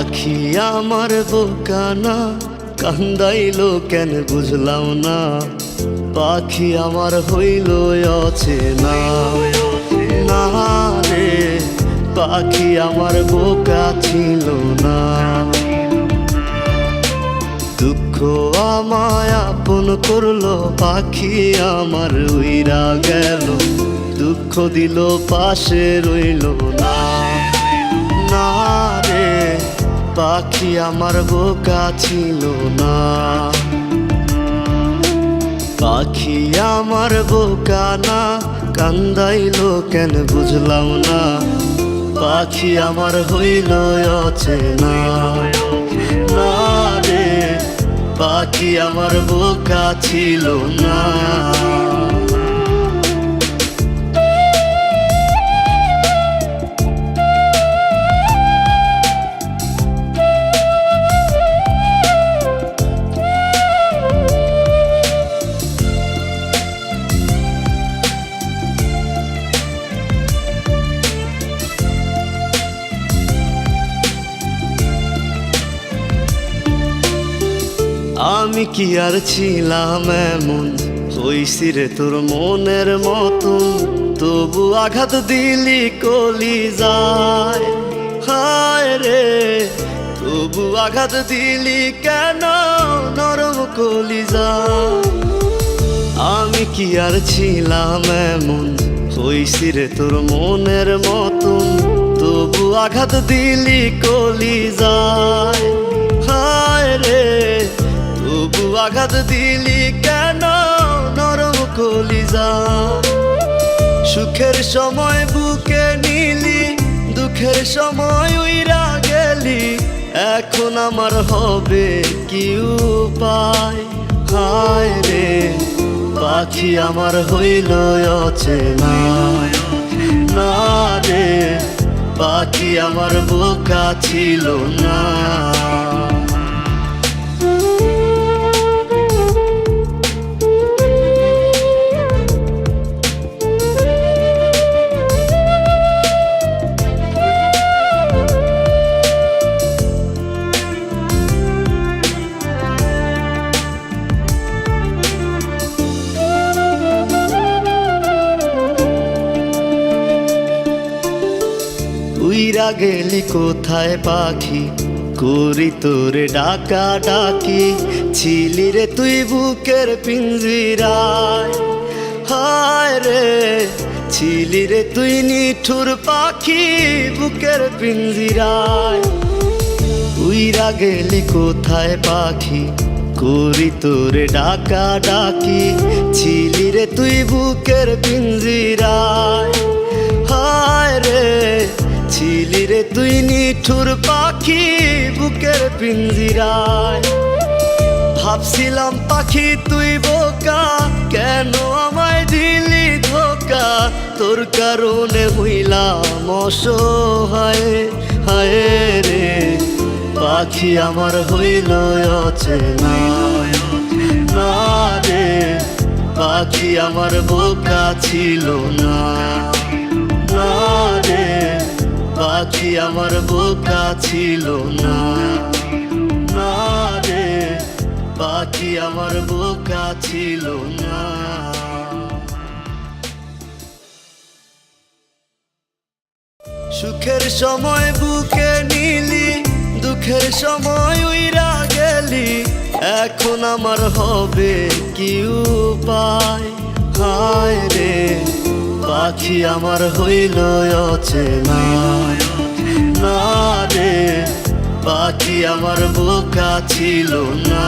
পাখি আমার বোকানা কান্দাইলো কেন বুঝলাম না। পাখি আমার হইল অচেনা না রে, পাখি আমার বোকা ছিল না। দুঃখ আমায় আপন করলো, পাখি আমার উইরা গেল। দুঃখ দিল পাশে রইল না না রে, পাখি আমার বোকা ছিল না। পাখি আমার বোকা না কান্দাইলো কেন বুঝলাম না। পাখি আমার হইল অচেনা না রে, পাখি আমার বোকা ছিল না। আমি কি আর ছিলাম এমন, হইছি রে তোর মনের মতন। তবু আঘাত দিলি কলিজায়, হায় রে তবু আঘাত দিলি কেন নরম কলিজায়। আমি কি আর ছিলাম এমন, হইছি রে তোর মনের মতন। তবু আঘাত দিলি কলিজায়, হায় রে তবু আঘাত দিলি কেন নরম কলিজা। সুখের সময় বুকে নিলি, দুঃখের সময় উইরা গেলি। এখন আমার হবে কি উপায়, হায় রে পাখি আমার হইল অচেনা না রে, পাখি আমার বোকা ছিল না। উইরা গেলি কোথায় পাখি, করি তোরে ডাকা ডাকি। ছিলি রে তুই বুকের পিঞ্জিরায়, হায় রে ছিলি রে তুই নিঠুর পাখি বুকের পিঞ্জিরায়। উইরা গেলি কোথায় পাখি, করি তোরে ডাকা ডাকি। ছিলি রে তুই বুকের পিঞ্জিরায়, হায় রে ছিলি রে তুই নিঠুর পাখি বুকের পিঞ্জিরায়। ভাবছিলাম পাখি তুই বোকা, কেন আমায় দিলি ধোকা। তোর কারণে হইলাম অসহায়, হায় রে পাখি আমার হইল অচেনা না রে, পাখি আমার বোকা ছিল না না রে, পাখি আমার বোকা ছিল না না রে, পাখি আমার বোকা ছিল না। সুখের সময় বুকে নিলি, দুঃখের সময় উইরা গেলি। এখন আমার হবে কি উপায়, হায় রে পাখি আমার হইল অচেনা না রে, পাখি আমার বোকা ছিল না।